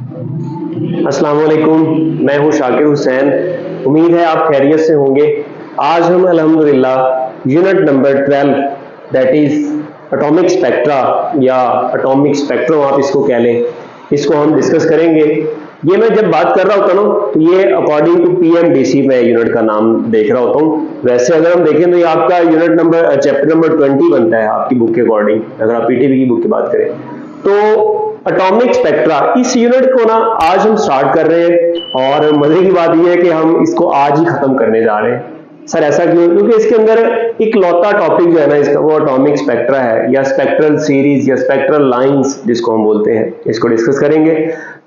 अस्सलाम वालेकुम, मैं हूं शाकिर हुसैन। उम्मीद है आप खैरियत से होंगे। आज हम अल्हम्दुलिल्लाह unit number 12 that is atomic spectra या एटॉमिक स्पेक्ट्रम आप इसको कह लें, इसको हम डिस्कस करेंगे। ये मैं जब बात कर रहा होता हूँ तो ये अकॉर्डिंग टू पीएमडीसी मैं यूनिट का नाम देख रहा होता हूँ। वैसे अगर हम देखें तो ये आपका यूनिट नंबर चैप्टर नंबर 20 बनता है आपकी बुक के अकॉर्डिंग, अगर आप पीटीबी की बुक की बात करें तो। एटॉमिक स्पेक्ट्रा इस यूनिट को ना आज हम स्टार्ट कर रहे हैं और मजे की बात यह है कि हम इसको आज ही खत्म करने जा रहे हैं। सर ऐसा क्यों? क्योंकि इसके अंदर एक लौता टॉपिक जो है ना इसका वो एटॉमिक स्पेक्ट्रा है या स्पेक्ट्रल सीरीज या स्पेक्ट्रल लाइंस जिसको हम बोलते हैं, इसको डिस्कस करेंगे।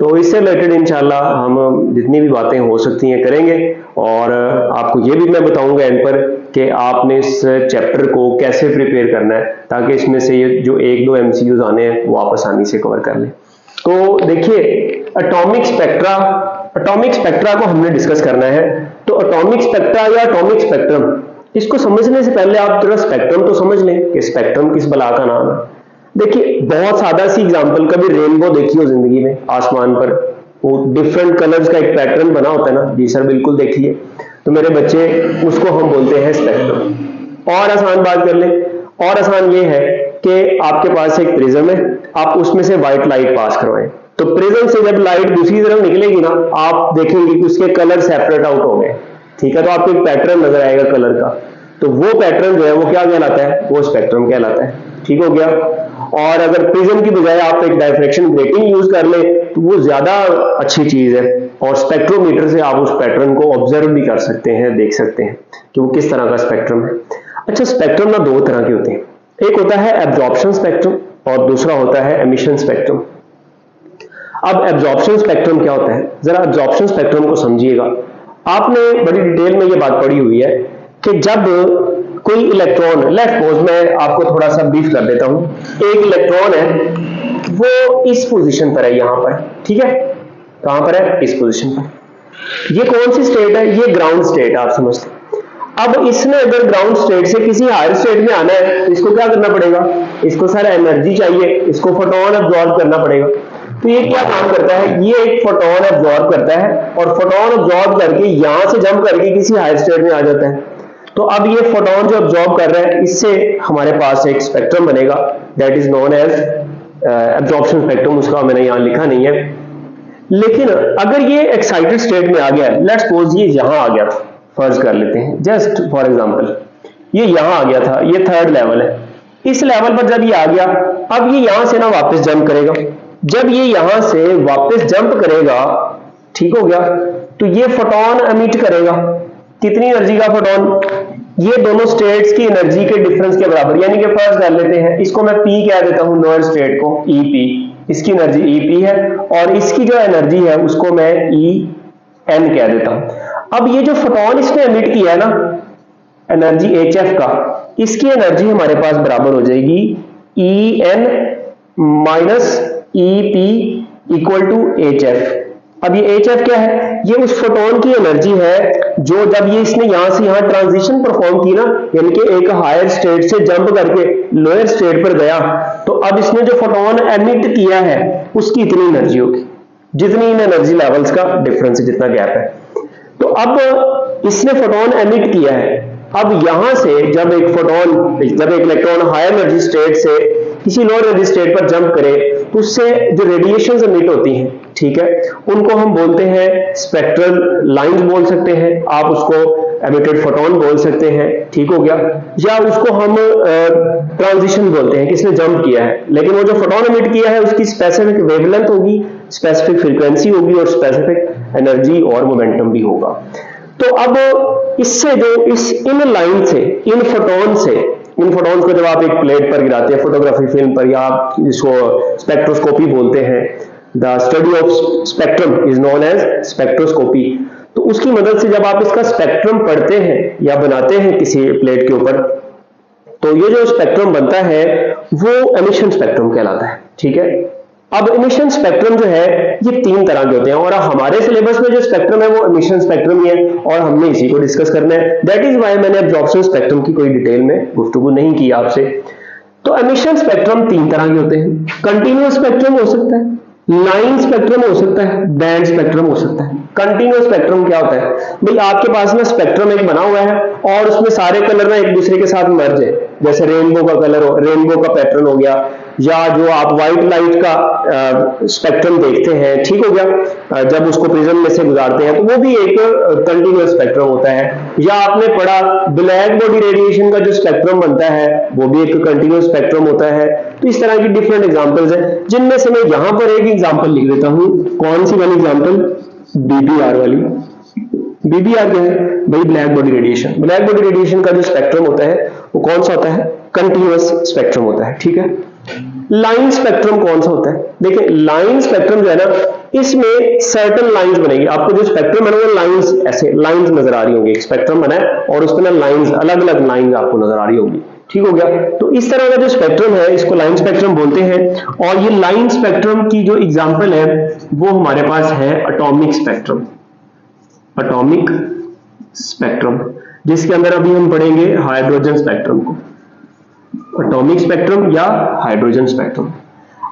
तो इससे रिलेटेड इंशाल्लाह हम जितनी भी बातें हो सकती हैं करेंगे और आपको ये भी मैं बताऊंगा एंड पर कि आपने इस चैप्टर को कैसे प्रिपेयर करना है ताकि इसमें से ये जो एक दो एमसीक्यूज आने हैं वो आप आसानी से कवर कर लें। तो देखिए एटॉमिक स्पेक्ट्रा को हमने डिस्कस करना है। तो एटॉमिक स्पेक्ट्रा या एटॉमिक स्पेक्ट्रम, इसको समझने से पहले आप थोड़ा स्पेक्ट्रम तो समझ लें कि स्पेक्ट्रम किस बला का नाम है। देखिए बहुत सादा सी एग्जांपल, कभी रेनबो देखी हो जिंदगी में आसमान पर, वो डिफरेंट कलर्स का एक पैटर्न बना होता है ना? जी सर बिल्कुल देखिए। तो मेरे बच्चे उसको हम बोलते हैं स्पेक्ट्रम। और आसान बात कर लें, और आसान ये है कि आपके पास एक प्रिज्म है, आप उसमें से व्हाइट लाइट पास करवाएं तो प्रिज्म से जब लाइट दूसरी तरफ निकलेगी ना आप देखेंगे कि उसके कलर सेपरेट आउट हो गए, ठीक है? तो आपको एक पैटर्न नजर आएगा कलर का, तो वो पैटर्न जो है वो क्या कहलाता है? वो स्पेक्ट्रम कहलाता है। ठीक हो गया। और अगर प्रिज्म की बजाय आप एक डायफ्रैक्शन ग्रेटिंग यूज कर ले तो वो ज्यादा अच्छी चीज है और स्पेक्ट्रोमीटर से आप उस पैटर्न को ऑब्जर्व भी कर सकते हैं, देख सकते हैं कि वो किस तरह का स्पेक्ट्रम है। अच्छा, स्पेक्ट्रम ना दो तरह के होते हैं, एक होता है एब्जॉर्प्शन स्पेक्ट्रम और दूसरा होता है एमिशन स्पेक्ट्रम। अब एब्जॉर्प्शन स्पेक्ट्रम क्या होता है, जरा एब्जॉर्प्शन स्पेक्ट्रम को समझिएगा। आपने बड़ी डिटेल में ये बात पढ़ी हुई है कि जब कोई इलेक्ट्रॉन, लेट्स सपोज मैं आपको थोड़ा सा ब्रीफ कर देता हूं, एक इलेक्ट्रॉन है वो इस पोजीशन पर है, यहां पर, ठीक है? कहां पर है? इस पोजीशन पर। ये कौन सी स्टेट है? ये ग्राउंड स्टेट आप समझते हैं। अब इसने अगर ग्राउंड स्टेट से किसी हायर स्टेट में आना है तो इसको क्या करना पड़ेगा? इसको सारा एनर्जी चाहिए, इसको फोटोन अब्सॉर्ब करना पड़ेगा। तो ये क्या काम करता है? ये एक फोटोन अब्सॉर्ब करता है और फोटोन अब्सॉर्ब करके यहां से जंप करके किसी हायर स्टेट में आ जाता है। तो अब ये फोटोन जो अब्सॉर्ब कर रहा है इससे हमारे पास एक स्पेक्ट्रम बनेगा that is known as absorption spectrum. उसका मैंने यहां लिखा नहीं है, लेकिन अगर ये एक्साइटेड स्टेट में आ गया, लेट्स सपोज ये यहां आ गया था, फर्ज कर लेते हैं जस्ट फॉर एग्जांपल, ये यहां आ गया था, ये थर्ड लेवल है। इस लेवल पर जब ये आ गया, अब ये यहां से ना वापस जंप करेगा। जब ये यहां से वापस जंप करेगा, ठीक हो गया, तो ये फोटोन एमिट करेगा। कितनी एनर्जी का फोटोन? ये दोनों स्टेट्स की एनर्जी के डिफरेंस के बराबर, यानी कि फर्ज कर लेते हैं इसको मैं पी कह देता हूं, लोअर स्टेट को ई पी, इसकी एनर्जी ई पी है और इसकी जो एनर्जी है उसको मैं ई एन कह देता हूं। अब ये जो फोटोन इसने एमिट किया है ना, एनर्जी एच एफ का, इसकी एनर्जी हमारे पास बराबर हो जाएगी E N minus E P equal to H F. अब ये एच एफ क्या है? ये उस फोटोन की एनर्जी है जो जब ये इसने यहां से यहां ट्रांजिशन परफॉर्म की ना, यानी कि एक हायर स्टेट से जंप करके लोअर स्टेट पर गया, तो अब इसने जो फोटोन एमिट किया है उसकी इतनी एनर्जी होगी जितनी इन एनर्जी लेवल्स का डिफरेंस है, जितना गैप है। तो अब इसने फोटोन एमिट किया है। अब यहां से जब एक इलेक्ट्रॉन हायर एनर्जी स्टेट से किसी लोअर एनर्जी स्टेट पर जंप करे तो उससे जो रेडिएशंस एमिट होती हैं, ठीक है, उनको हम बोलते हैं स्पेक्ट्रल लाइंस बोल सकते हैं, आप उसको एमिटेड फोटोन बोल सकते हैं, ठीक हो गया, या उसको हम ट्रांजिशन बोलते हैं, किसने जंप किया है। लेकिन वो जो फोटोन एमिट किया है उसकी स्पेसिफिक वेवलेंथ होगी, स्पेसिफिक फ्रीक्वेंसी होगी और स्पेसिफिक एनर्जी और मोमेंटम भी होगा। तो अब इससे जो इन लाइन से, इन फोटोन को जब आप एक प्लेट पर गिराते हैं फोटोग्राफी फिल्म पर, या आप जिसको स्पेक्ट्रोस्कोपी बोलते हैं, the study of spectrum is known as spectroscopy. तो उसकी मदद से जब आप इसका स्पेक्ट्रम पढ़ते हैं या बनाते हैं किसी प्लेट के ऊपर, तो ये जो स्पेक्ट्रम बनता है वो एमिशन स्पेक्ट्रम कहलाता है, ठीक है। अब एमिशन स्पेक्ट्रम जो है ये तीन तरह के होते हैं और हमारे सिलेबस में जो स्पेक्ट्रम है वो एमिशन स्पेक्ट्रम ही है और हमने इसी को डिस्कस करना है। दैट इज वाई मैंने एब्जॉर्प्शन स्पेक्ट्रम की कोई डिटेल में गुफ्तगू नहीं की आपसे। तो एमिशन स्पेक्ट्रम तीन तरह के होते हैं। कंटिन्यूअस स्पेक्ट्रम हो सकता है, लाइन स्पेक्ट्रम हो सकता है, बैंड स्पेक्ट्रम हो सकता है। कंटिन्यूअस स्पेक्ट्रम क्या होता है भाई, आपके पास ना स्पेक्ट्रम एक बना हुआ है और उसमें सारे कलर ना एक दूसरे के साथ मर्ज है, जैसे रेनबो का कलर हो, रेनबो का पैटर्न हो गया, या जो आप व्हाइट लाइट का स्पेक्ट्रम देखते हैं, ठीक हो गया, जब उसको प्रिज्म में से गुजारते हैं तो वो भी एक कंटिन्यूअस स्पेक्ट्रम होता है। या आपने पढ़ा ब्लैक बॉडी रेडिएशन का जो स्पेक्ट्रम बनता है वो भी एक कंटिन्यूअस स्पेक्ट्रम होता है। तो इस तरह की डिफरेंट एग्जांपल्स हैं, जिनमें से मैं यहां पर एक एग्जांपल लिख देता हूं। कौन सी वाली एग्जांपल? बीबीआर वाली। बीबीआर क्या है भाई? Black body radiation. Black body radiation का जो स्पेक्ट्रम होता है वो कौन सा होता है? कंटिन्यूअस स्पेक्ट्रम होता है, ठीक है। लाइन स्पेक्ट्रम कौन सा होता है? देखिए लाइन स्पेक्ट्रम जो है ना, इसमें सर्टेन लाइंस बनेगी। आपको जो स्पेक्ट्रम बना हुआ लाइंस, ऐसे लाइंस नजर आ रही होंगी। एक स्पेक्ट्रम बना है और उसमें ना लाइंस, अलग अलग लाइंस आपको नजर आ रही होगी, ठीक हो गया। तो इस तरह का जो स्पेक्ट्रम है इसको लाइन स्पेक्ट्रम बोलते हैं। और ये लाइन स्पेक्ट्रम की जो एग्जांपल है वो हमारे पास है एटॉमिक स्पेक्ट्रम। एटॉमिक स्पेक्ट्रम, जिसके अंदर अभी हम पढ़ेंगे हाइड्रोजन स्पेक्ट्रम को, एटॉमिक स्पेक्ट्रम या हाइड्रोजन स्पेक्ट्रम।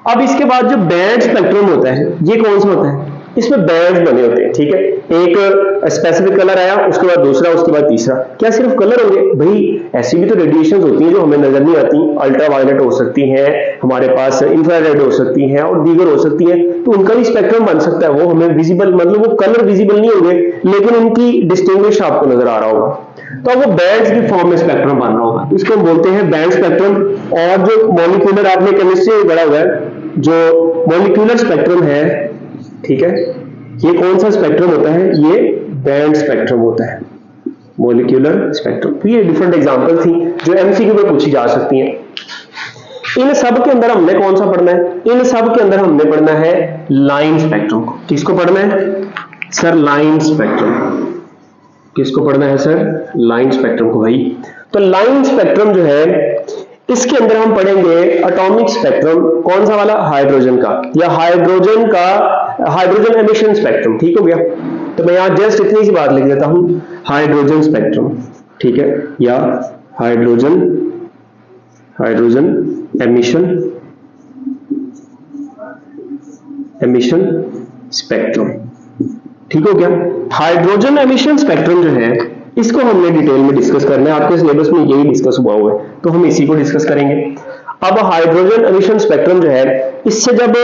अब इसके बाद जो बैंड स्पेक्ट्रम होता है, ये कौन सा होता है? इसमें बैंड्स बने होते हैं, ठीक है। एक स्पेसिफिक कलर आया, उसके बाद दूसरा, उसके बाद तीसरा। क्या सिर्फ कलर होंगे? भाई ऐसी भी तो रेडिएशंस होती हैं जो हमें नजर नहीं आती। अल्ट्रा वायलेट हो सकती हैं, हमारे पास इंफ्रारेड हो सकती हैं और दीगर हो सकती हैं, तो उनका भी स्पेक्ट्रम बन सकता है। वो हमें विजिबल, मतलब वो कलर विजिबल नहीं होंगे लेकिन उनकी डिस्टिंग्विश आपको नजर आ रहा होगा, तो वो बैंड्स की फॉर्म में स्पेक्ट्रम बन रहा होगा। इसको हम बोलते हैं बैंड स्पेक्ट्रम। और जो मॉलिक्यूलर, आपने केमिस्ट्री में पढ़ा हुआ है, जो मॉलिक्यूलर स्पेक्ट्रम है, ठीक है, ये कौन सा स्पेक्ट्रम होता है? ये बैंड स्पेक्ट्रम होता है, मॉलिक्यूलर स्पेक्ट्रम। तो ये डिफरेंट एग्जांपल थी जो एमसीक्यू में पूछी जा सकती हैं। इन सब के अंदर हमने कौन सा पढ़ना है? इन सब के अंदर हमने पढ़ना है लाइन स्पेक्ट्रम को। किसको पढ़ना है सर? Line spectrum. किसको पढ़ना है सर? लाइन स्पेक्ट्रम को भाई। तो लाइन स्पेक्ट्रम जो है इसके अंदर हम पढ़ेंगे एटॉमिक स्पेक्ट्रम। कौन सा वाला? हाइड्रोजन का, या हाइड्रोजन का, हाइड्रोजन एमिशन स्पेक्ट्रम, ठीक हो गया। तो मैं यहां जस्ट इतनी सी बात लिख देता हूं, हाइड्रोजन स्पेक्ट्रम, ठीक है, या हाइड्रोजन एमिशन स्पेक्ट्रम, ठीक हो गया। हाइड्रोजन एमिशन स्पेक्ट्रम जो है इसको हमने डिटेल में डिस्कस करना है। आपके सिलेबस में यही डिस्कस हुआ हुआ है, तो हम इसी को डिस्कस करेंगे। अब हाइड्रोजन एमिशन स्पेक्ट्रम जो है, इससे जब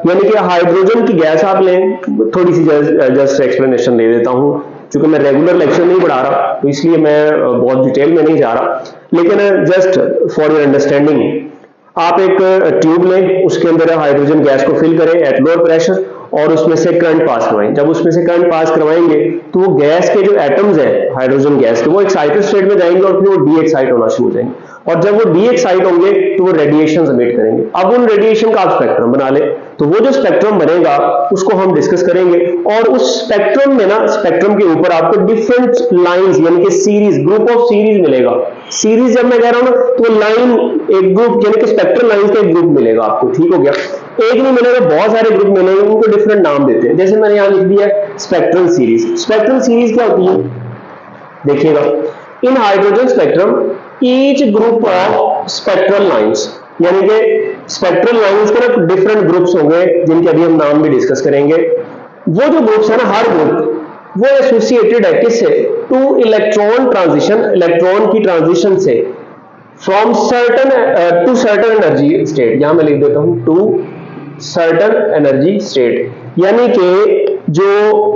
यानी कि हाइड्रोजन की गैस आप लें, थोड़ी सी जस्ट एक्सप्लेनेशन ले देता हूं, क्योंकि मैं रेगुलर लेक्चर नहीं पढ़ा रहा तो इसलिए मैं बहुत डिटेल में नहीं जा रहा, लेकिन जस्ट फॉर योर अंडरस्टैंडिंग, आप एक ट्यूब लें, उसके अंदर हाइड्रोजन गैस को फिल करें एट लोअर प्रेशर और उसमें से करंट पास करवाएं। जब उसमें से करंट पास करवाएंगे तो वो गैस के जो एटम्स हैं हाइड्रोजन गैस के, वो एक्साइटेड स्टेट में जाएंगे और फिर वो डी एक्साइट होना शुरू हो जाएंगे, और जब वो डी एक्साइट होंगे तो वो रेडिएशन एमिट करेंगे। अब उन रेडिएशन का आप स्पेक्ट्रम बना ले, तो वो जो स्पेक्ट्रम बनेगा उसको हम डिस्कस करेंगे। और उस स्पेक्ट्रम में ना, स्पेक्ट्रम के ऊपर आपको डिफरेंट लाइंस यानी कि सीरीज, ग्रुप ऑफ सीरीज मिलेगा। सीरीज जब मैं कह रहा हूं ना, तो लाइन एक ग्रुप यानी कि स्पेक्ट्रल लाइंस का एक ग्रुप मिलेगा आपको, ठीक हो गया। एक नहीं मिलेगा, बहुत सारे ग्रुप मिलेंगे, उनको डिफरेंट नाम देते हैं। जैसे मैंने यहां लिख दिया स्पेक्ट्रल सीरीज। स्पेक्ट्रल सीरीज क्या होती है? देखिएगा, in hydrogen spectrum each group of spectral lines, यानी कि स्पेक्ट्रल लाइंस के ना डिफरेंट ग्रुप्स होंगे जिनके अभी हम नाम भी डिस्कस करेंगे। वो जो ग्रुप्स है ना, हर ग्रुप वो एसोसिएटेड है किससे? टू इलेक्ट्रॉन ट्रांजिशन, इलेक्ट्रॉन की ट्रांजिशन से, from certain to certain energy state. यहां मैं लिख देता हूं टू सर्टन एनर्जी स्टेट, यानी कि जो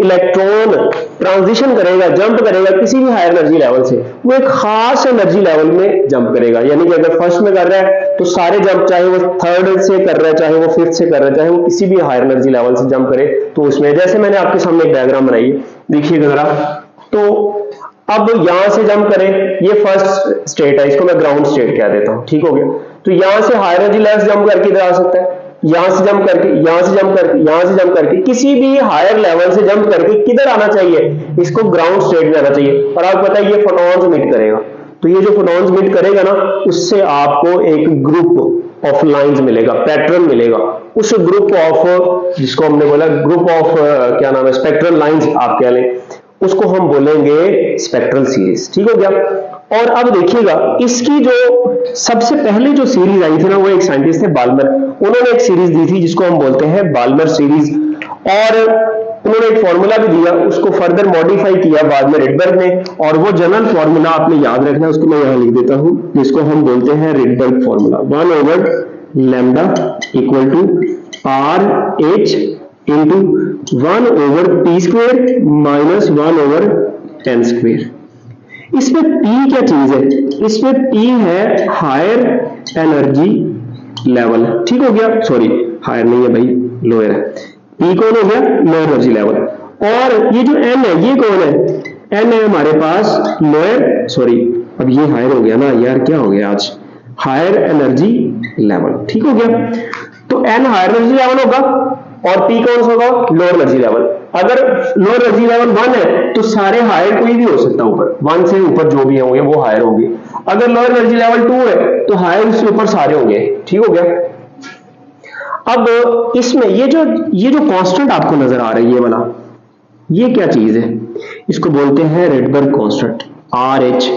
इलेक्ट्रॉन ट्रांजिशन करेगा, जंप करेगा किसी भी हायर एनर्जी लेवल से, वो एक खास एनर्जी लेवल में जंप करेगा। यानी कि अगर फर्स्ट में कर रहा है तो सारे जंप, चाहे वो थर्ड से कर रहा है, चाहे वो फिफ्थ से कर रहा है, चाहे वो किसी भी हायर एनर्जी लेवल से जंप करे, तो उसमें, जैसे मैंने आपके सामने एक डायग्राम बनाई है, देखिएगा जरा। तो अब यहां से जंप करें, ये फर्स्ट स्टेट है, इसको मैं ग्राउंड स्टेट कह देता हूं, ठीक हो गया। तो यहां से हायर एनर्जी लेवल जंप करके इधर आ सकता है, यहां से जंप करके, यहां से जंप करके, यहां से जंप करके, किसी भी हायर लेवल से जंप करके किधर आना चाहिए? इसको ग्राउंड स्टेट में आना चाहिए। और आपको पता है ये फोटॉन्स एमिट करेगा, तो ये जो फोटॉन्स एमिट करेगा ना, उससे आपको एक ग्रुप ऑफ लाइंस मिलेगा, पैटर्न मिलेगा। उस ग्रुप ऑफ, जिसको हमने बोला ग्रुप ऑफ क्या नाम है, स्पेक्ट्रल लाइंस आप कह लें, उसको हम बोलेंगे स्पेक्ट्रल सीरीज। ठीक हो गया। और अब देखिएगा इसकी जो सबसे पहले जो सीरीज आई थी ना, वो एक साइंटिस्ट थे बाल्मर, उन्होंने एक सीरीज दी थी जिसको हम बोलते हैं बाल्मर सीरीज, और उन्होंने एक फॉर्मूला भी दिया, उसको फर्दर मॉडिफाई किया बाद में रिडबर्ग ने, और वो जनरल फॉर्मूला आपने याद रखना, उसको मैं यहां लिख देता हूं, जिसको हम बोलते हैं Rydberg formula, 1/λ equal to RH into 1/p² minus 1/n²। इसमें P क्या चीज है? इसमें P है हायर एनर्जी लेवल। ठीक हो गया, सॉरी हायर नहीं है भाई, लोअर है। P कौन हो गया? Lower energy level. और ये जो N है, ये कौन है? N है हमारे पास लोअर, सॉरी अब ये हायर हो गया ना यार, क्या हो गया आज, हायर एनर्जी लेवल। ठीक हो गया। तो N हायर एनर्जी लेवल होगा और P कौन सा होगा? Lower energy level. अगर लोअर एनर्जी लेवल 1 है तो सारे हायर कोई भी हो सकता है, ऊपर 1 से ऊपर जो भी होंगे वो हायर होंगे। अगर लोअर एनर्जी लेवल 2 है तो हायर उससे ऊपर सारे होंगे। ठीक हो गया। अब इसमें ये जो कांस्टेंट आपको नजर आ रही है वाला, ये क्या चीज है? इसको बोलते हैं रिडबर्ग कांस्टेंट, RH।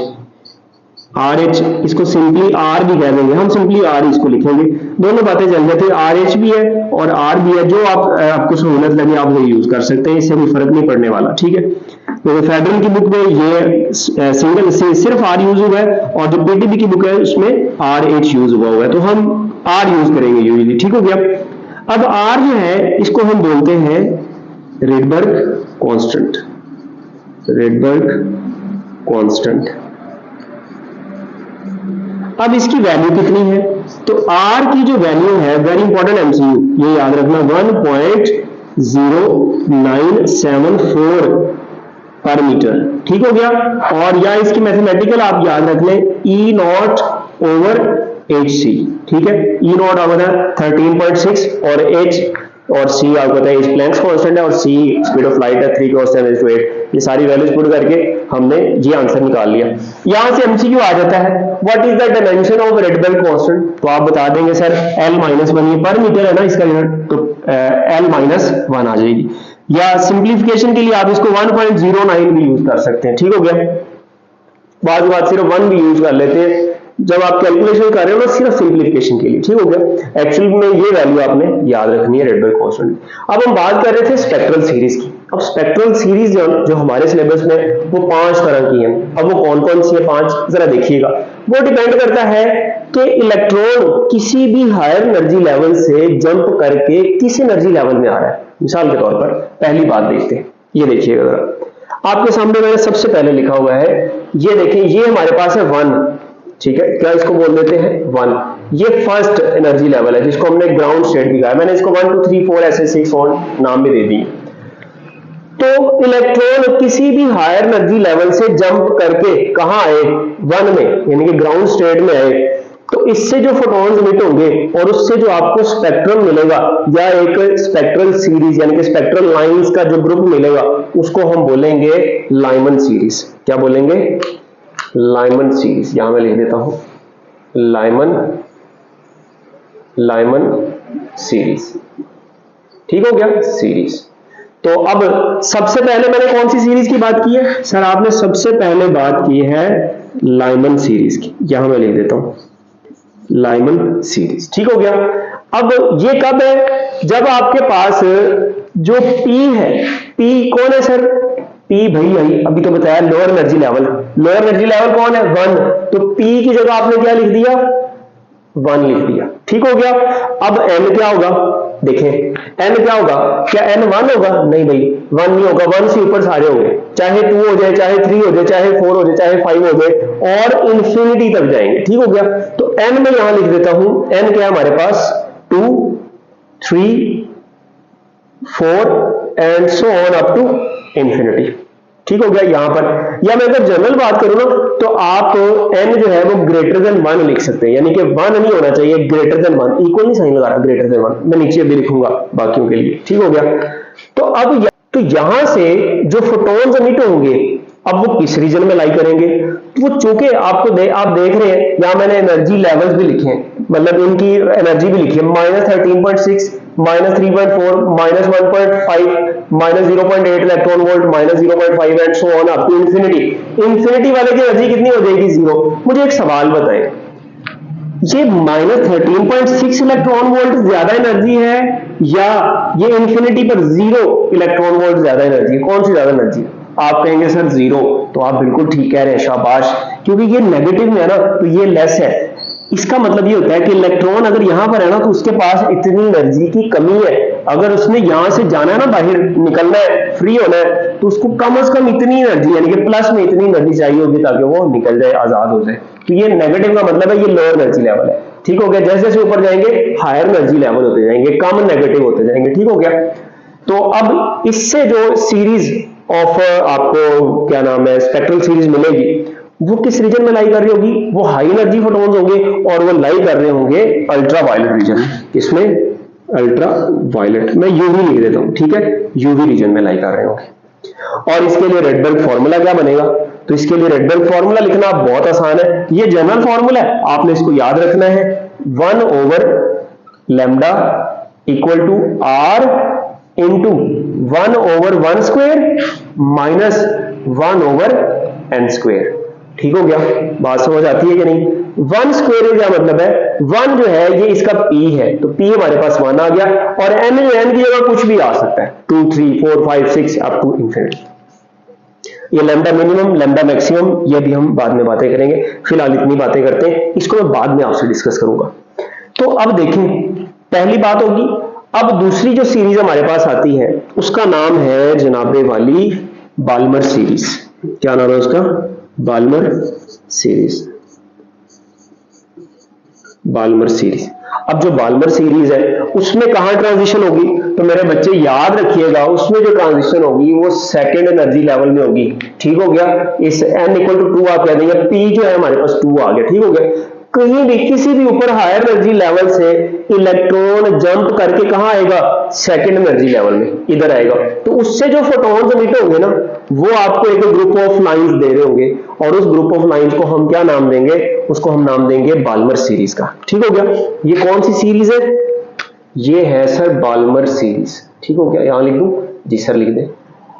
इसको सिंपली R भी कह देंगे, हम सिंपली R इसको लिखेंगे, दोनों बातें चल जाती है, RH भी है और R भी है, जो आपको सहूलत लगे आप वो यूज कर सकते हैं, इससे कोई फर्क नहीं पड़ने वाला। ठीक है। तो फेडरल की बुक में ये सिंगल से सिर्फ R यूज हुआ है, और जो PTB की बुक है उसमें RH यूज हुआ है, तो हम R यूज करेंगे यूजली। ठीक हो गया। अब R जो है इसको हम बोलते हैं रिडबर्ग कांस्टेंट, रिडबर्ग कांस्टेंट। अब इसकी वैल्यू कितनी है? तो R की जो वैल्यू है, वेरी इंपॉर्टेंट MCQ, ये याद रखना, 1.0974 पर मीटर। ठीक हो गया। और या इसकी मैथमेटिकल आप याद रख लें, E0/hc। ठीक है, E0 होता है 13.6 और H और C आपको पता है H प्लैंक्स कांस्टेंट है और C स्पीड ऑफ लाइट है 3 × 10⁸। ये सारी वैल्यूज पुट करके हमने ये आंसर निकाल लिया। यहां से MCQ आ जाता है, what is the dimension of Rydberg constant? तो आप बता देंगे सर L-1, ये पर मीटर है ना इसका यूनिट, तो L-1 आ जाएगी, या सिंप्लीफिकेशन के लिए आप इसको 1.09 भी यूज कर सकते हैं। ठीक हो गया। बाद सिर्फ 1 भी यूज कर लेते हैं जब आप कैलकुलेशन कर रहे हो ना, सिर्फ सिंप्लीफिकेशन के लिए। ठीक हो गया। एक्चुअल में ये वैल्यू आपने याद रखनी है रिडबर्ग कांस्टेंट। अब हम बात कर रहे थे स्पेक्ट्रल सीरीज की। अब स्पेक्ट्रल सीरीज जो हमारे सिलेबस में वो 5 तरह की हैं। अब वो कौन कौन सी है 5, जरा देखिएगा। वो डिपेंड करता है कि इलेक्ट्रॉन किसी भी हायर एनर्जी लेवल से जंप करके किस एनर्जी लेवल में आ रहा है। मिसाल के तौर पर पहली बात देखते हैं, ये देखिएगा जरा, आपके सामने मैंने सबसे पहले लिखा हुआ है, ये देखें, ये हमारे पास है 1। ठीक है, क्या इसको बोल देते हैं 1। ये फर्स्ट एनर्जी लेवल है जिसको हमने ग्राउंड स्टेट भी कहा, मैंने इसको 1 2 3 4 ऐसे 6 और नाम भी दे दिए। तो इलेक्ट्रॉन किसी भी हायर एनर्जी लेवल से जंप करके कहां आए? 1 में, यानी कि ग्राउंड स्टेट में आए। तो इससे जो फोटॉन्स इमिट होंगे और उससे जो आपको स्पेक्ट्रम मिलेगा, या एक स्पेक्ट्रल सीरीज यानी कि स्पेक्ट्रल लाइंस का जो ग्रुप मिलेगा, उसको हम बोलेंगे लाइमन सीरीज। क्या बोलेंगे? Lyman series. यहां मैं लिख देता हूं लाइमन सीरीज। ठीक हो गया, सीरीज। तो अब सबसे पहले मैंने कौन सी सीरीज की बात की है सर? आपने सबसे पहले बात की है लाइमन सीरीज की। यहां मैं लिख देता हूं लाइमन सीरीज। ठीक हो गया। अब ये कब है? जब आपके पास जो P है, P कौन है सर? P भाई अभी तो बताया lower energy level. Lower energy level कौन है? 1। तो P की जगह आपने क्या लिख दिया? 1 लिख दिया। ठीक हो गया। अब N क्या होगा? देखें N क्या होगा? क्या N 1 होगा? नहीं भाई, 1 नहीं होगा, 1 से ऊपर सारे होंगे, चाहे 2 हो जाए, चाहे 3 हो जाए, चाहे 4 हो जाए, चाहे 5 हो जाए, और इंफिनिटी तक जाएंगे। ठीक हो गया। तो N में यहां लिख देता हूं, N क्या है हमारे पास? 2 3 4 and so on up to infinity. ठीक हो गया यहां पर। या मैं अगर जनरल बात करूं ना, तो आप n जो है वो ग्रेटर देन 1 लिख सकते हैं, यानी कि 1 नहीं होना चाहिए, ग्रेटर देन 1। इक्वल नहीं साइन लगा रहा, ग्रेटर देन 1 मैं नीचे अभी लिखूंगा बाकियों के लिए। ठीक हो गया। तो अब तो यहां से जो फोटॉन्स एमिट होंगे अब वो किस रीजन में लाई करेंगे? वो चूंकि आप देख रहे हैं यहां मैंने एनर्जी लेवल्स भी लिखे हैं, मतलब इनकी एनर्जी भी लिखी है, -13.6, -3.4, -1.5, -0.8 electron volt, -0.5 and so on up to infinity. Infinity वाले की एनर्जी कितनी हो जाएगी? 0। मुझे एक सवाल बताएं, ये -13.6 इलेक्ट्रॉन वोल्ट ज्यादा एनर्जी है या ये इंफिनिटी पर 0 इलेक्ट्रॉन वोल्ट ज्यादा एनर्जी है? कौन सी ज्यादा एनर्जी है? आप कहेंगे सर 0। तो आप बिल्कुल ठीक कह रहे हैं, शाबाश, क्योंकि ये नेगेटिव में है ना, तो ये लेस है। इसका मतलब ये होता है कि इलेक्ट्रॉन अगर यहां पर है ना, तो उसके पास इतनी एनर्जी की कमी है। अगर उसने यहां से जाना है ना, बाहर निकलना है, फ्री होना है, तो उसको कम से कम इतनी एनर्जी, यानी कि प्लस में इतनी एनर्जी चाहिए होगी ताकि वो निकल जाए, आजाद हो जाए। तो ये नेगेटिव का मतलब है ये लोअर एनर्जी लेवल है। ठीक हो गया? जैसे जैसे ऊपर जाएंगे हायर एनर्जी लेवल होते जाएंगे, कम नेगेटिव होते जाएंगे। ठीक हो गया? तो अब इससे जो सीरीज ऑफ आपको क्या नाम है स्पेक्ट्रल सीरीज मिलेगी, वो किस रीजन में लाई कर रही होगी? वो हाई एनर्जी फोटॉन्स होंगे और वो लाई कर रहे होंगे अल्ट्रा वायलेट रीजन। इसमें अल्ट्रा वायलेट, मैं यूवी लिख देता हूं, ठीक है, यूवी रीजन में लाई कर रहे होंगे। और इसके लिए रेडबर्ग फॉर्मूला क्या बनेगा? तो इसके लिए रेडबर्ग फॉर्मूला लिखना बहुत आसान है, ये जनरल फॉर्मूला है, आपने इसको याद रखना है। 1/λ equal to r into 1/1 square minus 1/n square. ठीक हो गया? बात समझ आती है कि नहीं? 1 स्क्वायर का मतलब है 1 जो है ये इसका p है, तो p हमारे पास 1 आ गया, और n जो n की जगह कुछ भी आ सकता है, 2, 3, 4, 5, 6 अप टू इंफिनिटी। ये लैम्डा मिनिमम, लैम्डा मैक्सिमम, ये भी हम बाद में बातें करेंगे, फिलहाल इतनी बातें करते हैं, इसको मैं बाद में आपसे डिस्कस करूंगा। तो अब देखें, पहली बात होगी, अब दूसरी जो सीरीज हमारे पास आती है उसका नाम है जनाबे वाली बाल्मर सीरीज। क्या नाम है उसका? Balmer series. Balmer series. अब जो बाल्मर सीरीज है उसमें कहां ट्रांजिशन होगी? तो मेरे बच्चे याद रखिएगा, उसमें जो ट्रांजिशन होगी वो सेकेंड एनर्जी लेवल में होगी। ठीक हो गया? इस n इक्वल टू 2 आप कह देंगे, p जो है हमारे पास 2 आ गया। ठीक हो गया? कहीं भी किसी भी ऊपर हायर एनर्जी लेवल से इलेक्ट्रॉन जंप करके कहां आएगा? सेकंड एनर्जी लेवल में, इधर आएगा। तो उससे जो फोटॉन्स एमिट होंगे ना, वो आपको एक ग्रुप ऑफ लाइंस दे रहे होंगे, और उस ग्रुप ऑफ लाइंस को हम क्या नाम देंगे? उसको हम नाम देंगे बाल्मर सीरीज का। ठीक हो गया? ये कौन सी सीरीज है? ये है सर बाल्मर सीरीज। ठीक हो गया? यहां लिख दूं? जी सर लिख दें,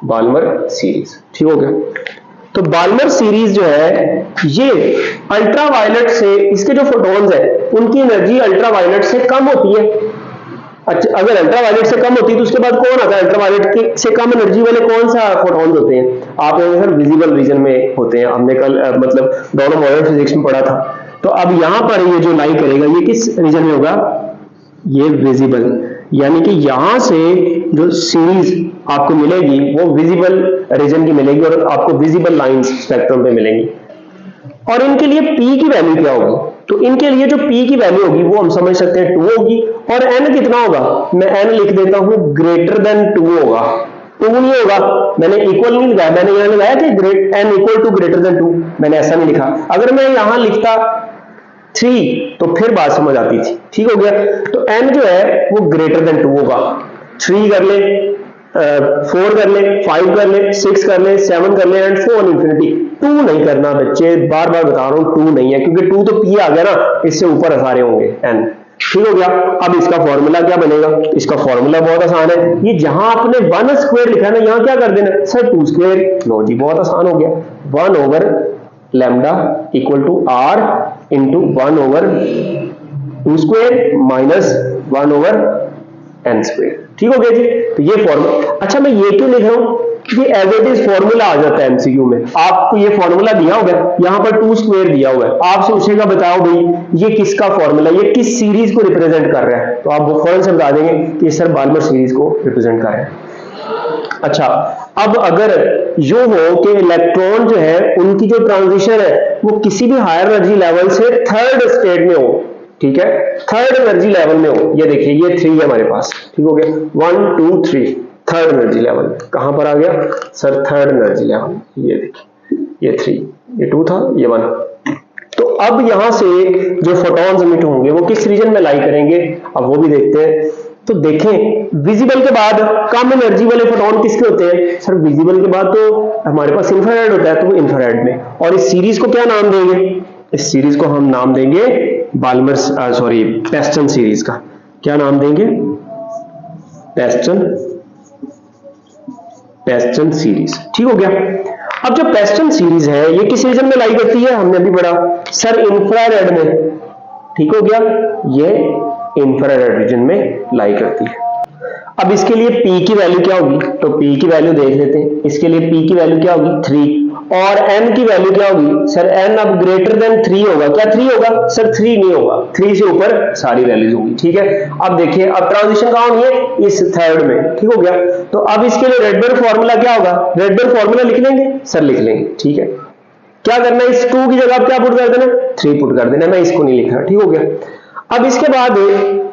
बाल्मर सीरीज। ठीक हो गया? तो बाल्मर सीरीज जो है ये अल्ट्रा वायलेट से, इसके जो फोटॉन्स है उनकी एनर्जी अल्ट्रा वायलेट से कम होती है। अच्छा, अगर अल्ट्रा वायलेट से कम होती है तो उसके बाद कौन आता है? अल्ट्रा वायलेट से कम एनर्जी वाले कौन सा फोटॉन्स होते हैं? आप सर विजिबल रीजन में होते हैं, हमने कल मतलब दोनों मॉडर्न फिजिक्स में पढ़ा था। तो अब यहां पर ये जो लाई करेगा ये किस रीजन में होगा? ये विजिबल, यानी कि यहां से जो सीरीज आपको मिलेगी वो विजिबल रीजन की मिलेगी, और आपको विजिबल लाइंस स्पेक्ट्रम पे मिलेंगी। और इनके लिए p की वैल्यू क्या होगी? तो इनके लिए जो p की वैल्यू होगी वो हम समझ सकते हैं 2 होगी, और n कितना होगा? मैं n लिख देता हूं, ग्रेटर देन 2 होगा। 2 नहीं होगा, मैंने इक्वल नहीं लिखा, मैंने यहां लगाया कि n equal to greater than 2, मैंने ऐसा नहीं लिखा। अगर मैं यहां लिखता 3 तो फिर बात समझ आती थी। ठीक हो गया? तो n जो है वो ग्रेटर देन 2 होगा। 3 कर ले, 4 कर ले, 5 कर ले, 6 कर ले, 7 कर ले, एंड सो ऑन इंफिनिटी। 2 नहीं करना बच्चे, बार बार बता रहा हूं 2 नहीं है, क्योंकि 2 तो p आ गया ना, इससे ऊपर सारे होंगे n। ठीक हो गया? अब इसका फॉर्मूला क्या बनेगा? इसका फॉर्मूला बहुत आसान है, ये जहां आपने 1 स्क्वायर लिखा है ना, यहां क्या कर देना सर? 2 स्क्वायर। लो जी, बहुत आसान हो गया। 1/λ equal to r into 1/2 square minus 1/n square. ठीक हो गया जी? तो ये फॉर्मूला। अच्छा, मैं ये क्यों लिख रहा हूं? ये एज इट इज फॉर्मूला आ जाता है एमसीक्यू में। आपको ये फॉर्मूला दिया होगा, यहां पर 2 स्क्वायर दिया हुआ है, आपसे पूछेगा बताओ भाई ये किसका फॉर्मूला, ये किस सीरीज को रिप्रेजेंट कर रहा है? तो आप फौरन से बता देंगे कि सर बाल्मर सीरीज को रिप्रेजेंट कर रहा है। अच्छा, अब अगर यूं हो कि इलेक्ट्रॉन जो है उनकी जो ट्रांजिशन है वो किसी भी हायर एनर्जी लेवल से थर्ड स्टेट में हो, ठीक है, थर्ड एनर्जी लेवल में हो। ये देखिए, ये 3 है हमारे पास। ठीक हो गया? 1 2 3 थर्ड एनर्जी लेवल। कहां पर आ गया सर? Third energy level. ये देखिए, ये 3, ये 2 था, ये 1। तो अब यहां से जो फोटॉन्स एमिट होंगे वो किस रीजन में लाई करेंगे? अब वो भी देखते हैं। तो देखें विजिबल के बाद कम एनर्जी वाले फोटोन किसके होते हैं सर? विजिबल के बाद तो हमारे पास इंफ्रारेड होता है, तो वो इंफ्रारेड में। और इस सीरीज को क्या नाम देंगे? इस सीरीज को हम नाम देंगे पेस्टन सीरीज का। क्या नाम देंगे? पेस्टन सीरीज। ठीक हो गया। अब जो पेस्टन सीरीज है ये किस रीजन में लाई करती है? हमने अभी पढ़ा सर इंफ्रारेड में। ठीक हो गया, ये इंफ्रारेड रीजन में लाई करती है। अब इसके लिए P की वैल्यू क्या होगी? तो P की वैल्यू देख लेते हैं। इसके लिए P की वैल्यू क्या होगी? 3। और N की वैल्यू क्या होगी सर? N अब ग्रेटर देन 3 होगा। क्या 3 होगा सर? 3 नहीं होगा, 3 से ऊपर सारी वैल्यूज होगी। ठीक है। अब देखिए, अब ट्रांजिशन कहां होनी है? इस थर्ड में। ठीक हो गया। तो अब इसके लिए रेडबर्ग फॉर्मूला क्या होगा? रेडबर्ग फॉर्मूला लिख लेंगे सर? लिख लेंगे। ठीक है। क्या करना है? इस 2 की जगह क्या पुट कर देना? 3 पुट कर देना। मैं इसको नहीं लिख रहा। ठीक हो गया। अब इसके बाद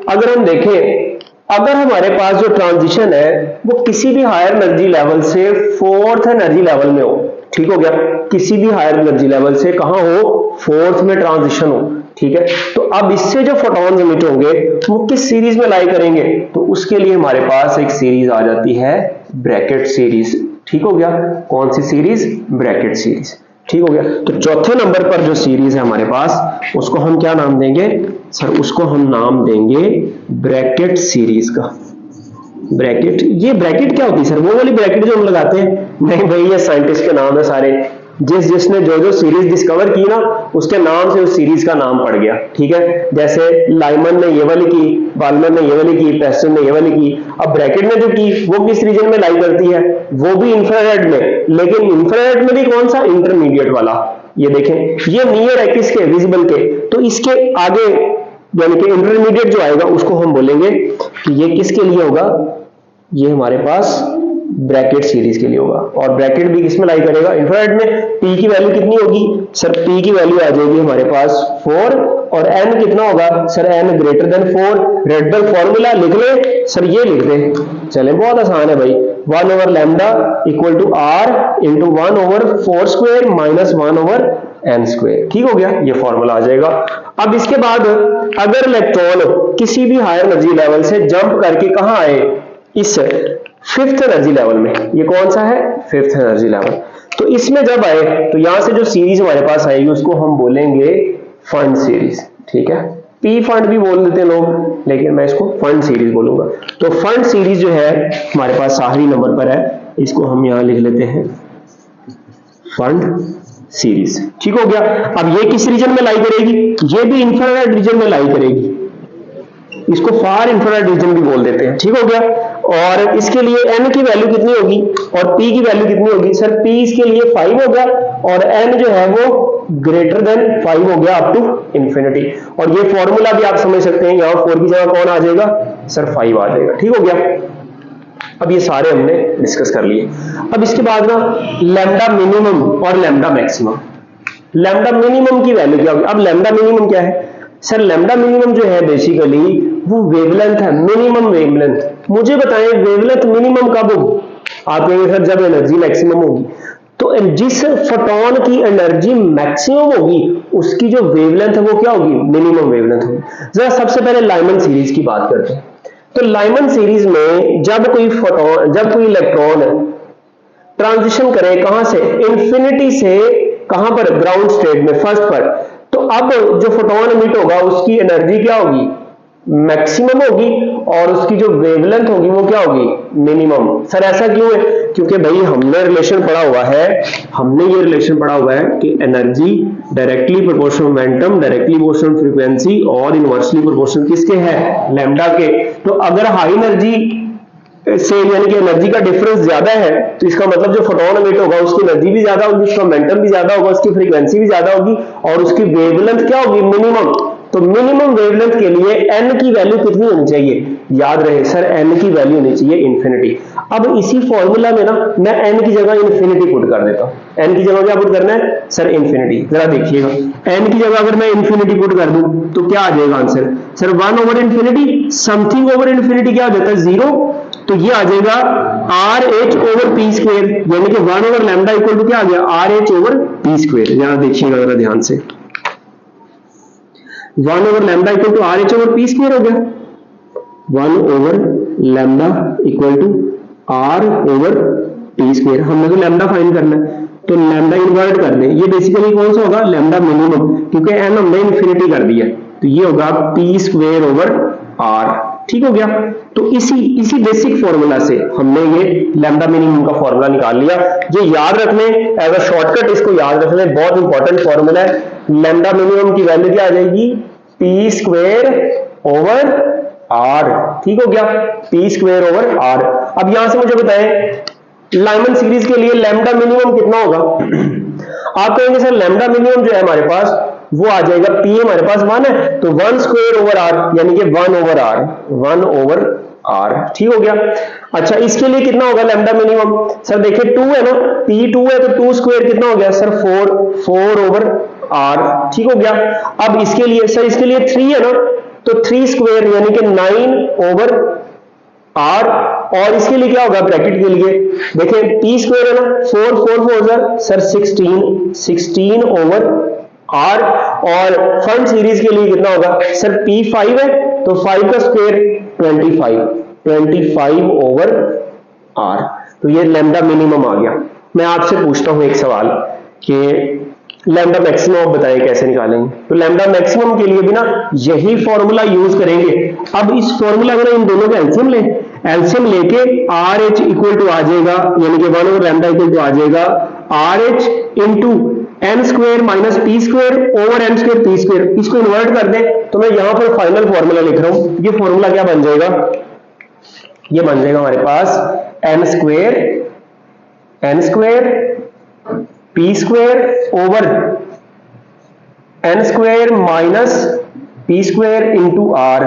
अगर हम देखें, अगर हमारे पास जो ट्रांजिशन है वो किसी भी हायर एनर्जी लेवल से 4th एनर्जी लेवल में हो। ठीक हो गया। किसी भी हायर एनर्जी लेवल से कहां हो? 4th में ट्रांजिशन हो। ठीक है। तो अब इससे जो फोटॉन्स इमिट होंगे वो किस सीरीज में लाई करेंगे? तो उसके लिए हमारे पास एक सीरीज आ जाती है, ब्रैकेट सीरीज। ठीक हो गया। कौन सी सीरीज? Brackett series. ठीक हो गया। तो चौथे नंबर पर जो सीरीज है हमारे पास, उसको हम क्या नाम देंगे सर? उसको हम नाम देंगे ब्रैकेट सीरीज का। ब्रैकेट, ये ब्रैकेट क्या होती है सर? वो वाली ब्रैकेट जो हम लगाते हैं? नहीं भाई, ये साइंटिस्ट के नाम है सारे। जिसने जो सीरीज डिस्कवर की ना, उसके नाम से उस सीरीज का नाम पड़ गया। ठीक है। जैसे लाइमन ने ये वाली की, बाल्मर ने ये वाली की, पेस्टन ने ये वाली की। अब ब्रैकेट ने जो की वो किस रीजन में लाई करती है? वो भी इंफ्रारेड में, लेकिन इंफ्रारेड में भी कौन सा? इंटरमीडिएट वाला। ये देखें, ये नियर है किसके? विजिबल के। तो इसके आगे यानी कि इंटरमीडिएट जो आएगा उसको हम बोलेंगे कि ये किसके लिए होगा? ये हमारे पास ब्रैकेट सीरीज के लिए होगा। और ब्रैकेट भी किसमें लाई करेगा? इंफ्रारेड में। P की वैल्यू कितनी होगी सर? P की वैल्यू आ जाएगी हमारे पास 4। और N कितना होगा sir? N greater than 4। Rydberg formula लिख ले सर? ये लिख दे। चले, बहुत आसान है भाई। 1 over lambda equal to R into 1 over 4 square minus 1 over n square. ठीक हो गया। ये फॉर्मूला आ जाएगा। अब इसके बाद अगर इलेक्ट्रॉन किसी भी हायर एनर्जी लेवल से जंप करके कहां आए? इस 5th एनर्जी लेवल में। ये कौन सा है? 5th energy level. तो इसमें जब आए तो यहां से जो सीरीज हमारे पास आएगी उसको हम बोलेंगे फंड सीरीज। ठीक है। P फंड भी बोल देते हैं लोग, लेकिन मैं इसको फंड सीरीज बोलूंगा। तो फंड सीरीज जो है हमारे पास आखिरी नंबर पर है, इसको हम यहां लिख लेते हैं फंड सीरीज। ठीक हो गया। अब ये किस रीजन में लाई करेगी? ये भी इंफ्रारेड रीजन में लाई करेगी। इसको फार इंफ्रारेड रीजन भी बोल देते हैं। ठीक हो गया। और इसके लिए N की वैल्यू कितनी होगी और P की वैल्यू कितनी होगी सर? P इसके लिए 5 होगा और N जो है वो ग्रेटर देन 5 हो गया अप टू इंफिनिटी। और ये फॉर्मूला भी आप समझ सकते हैं, यहाँ 4 की जगह कौन आ जाएगा सर? 5 आ जाएगा। ठीक हो गया। अब ये सारे हमने डिस्कस कर लिए। अब इसके बाद ना लैम्डा मिनिमम और लैम्डा मैक्सिमम। लैम्डा मिनिमम की वैल्यू क्या होगी? अब लैम्डा मिनिमम क्या है सर? लैम्डा मिनिमम जो है बेसिकली वो वेवलेंथ है, मिनिमम वेवलेंथ। मुझे बताएं वेवलेंथ मिनिमम कब होगी? आप कहेंगे सर जब एनर्जी मैक्सिमम होगी। तो जिस फोटोन की एनर्जी मैक्सिमम होगी उसकी जो वेवलेंथ है वो क्या होगी? मिनिमम वेवलेंथ होगी। जरा सबसे पहले लाइमन सीरीज की बात करते हैं। तो लाइमन सीरीज में जब कोई इलेक्ट्रॉन ट्रांजिशन करे कहां से? इंफिनिटी से कहां पर? ग्राउंड स्टेट में, फर्स्ट पर। तो अब जो फोटोन इमिट होगा उसकी एनर्जी क्या होगी? मैक्सिमम होगी और उसकी जो वेवलेंथ होगी वो क्या होगी? मिनिमम। सर ऐसा क्यों है? क्योंकि भाई हमने ये रिलेशन पढ़ा हुआ है कि energy directly proportional momentum, directly proportional frequency और इनवर्सली प्रोपोर्शनल किसके है? लैम्डा के। तो अगर हाई एनर्जी से यानी कि एनर्जी का डिफरेंस ज्यादा है तो इसका मतलब जो फोटोन इमिट होगा उसकी एनर्जी भी ज्यादा होगी, उसका मोमेंटम भी ज्यादा होगा, उसकी फ्रीक्वेंसी भी ज्यादा होगी और उसकी वेवलेंथ क्या होगी? मिनिमम। तो मिनिमम वेवलेंथ के लिए n की वैल्यू कितनी होनी चाहिए? याद रहे सर n की वैल्यू होनी चाहिए इंफिनिटी। अब इसी फॉर्मूला में ना मैं n की जगह इंफिनिटी पुट कर देता हूं। n की जगह क्या पुट करना है सर? इंफिनिटी। जरा देखिएगा, n की जगह अगर मैं इंफिनिटी पुट कर दूं तो क्या आ जाएगा answer sir? 1 over infinity, something over infinity क्या हो जाता है? 0। तो ये आ जाएगा RH ओवर P स्क्वायर, यानी कि 1 ओवर लैम्डा इक्वल टू क्या आ गया? RH over P square. जरा देखिएगा जरा ध्यान से, 1 over lambda equal to RH over P square हो गया। 1 over lambda equal to R over T square. हमने तो लैम्डा फाइंड करना है, तो लैम्डा इन्वर्ट कर दें, ये बेसिकली कौन सा होगा, लैम्डा मिनिमम, क्योंकि एन हमने इन्फिनिटी कर दिया, तो ये होगा पी स्क्वायर ओवर आर। ठीक हो गया। तो इसी बेसिक फॉर्मूला से हमने ये लैम्डा मिनिमम का फॉर्मूला निकाल लिया। ये याद रख लें एज अ शॉर्टकट, इसको याद रख लें, बहुत इंपॉर्टेंट फॉर्मूला है। लैम्डा मिनिमम की वैल्यू क्या आ जाएगी, पी स्क्वायर ओवर आर। ठीक हो गया, पी स्क्वायर ओवर आर। अब यहां से मुझे बताएं लाइमन सीरीज के लिए लैम्डा मिनिमम कितना होगा। आप कहेंगे सर लैम्डा मिनिमम जो है हमारे पास वो आ जाएगा, पी हमारे पास 1 है, तो 1 स्क्वायर ओवर आर, यानी कि 1 ओवर आर, 1 ओवर आर। ठीक हो गया। अच्छा, इसके लिए कितना होगा लैम्डा मिनिमम, सर देखिए 2 है ना, पी 2 है, तो 2 स्क्वायर कितना हो गया सर, 4 ओवर आर। ठीक हो गया। अब इसके लिए सर, इसके लिए 3 है ना, तो 3 स्क्वायर यानी कि 9 ओवर आर। और इसके लिए क्या होगा, ब्रैकेट के लिए देखिए पी स्क्वायर है ना, 4 सर 16 ओवर आर। और फंड सीरीज के लिए कितना होगा सर, पी 5 है, तो 5 का स्क्वायर 25 ओवर आर। तो ये लैम्डा मिनिमम आ गया। मैं आपसे पूछता हूं एक सवाल कि लैम्डा मैक्सिमम आप बताएं कैसे निकालेंगे। तो लैम्डा मैक्सिमम के लिए भी ना यही फॉर्मूला यूज करेंगे। अब इस फॉर्मूला में इन दोनों का एलसीएम लें, एलसीएम लेके आर एच इक्वल टू आ जाएगा, यानी कि 1 ओवर लैम्डा इक्वल टू आ जाएगा R H into N square minus P square over N square P square. इसको इन्वर्ट कर दें तो मैं यहां पर फाइनल फॉर्मूला लिख रहा हूं। ये फॉर्मूला क्या बन जाएगा, ये बन जाएगा हमारे पास N square P square over N square minus P square into R.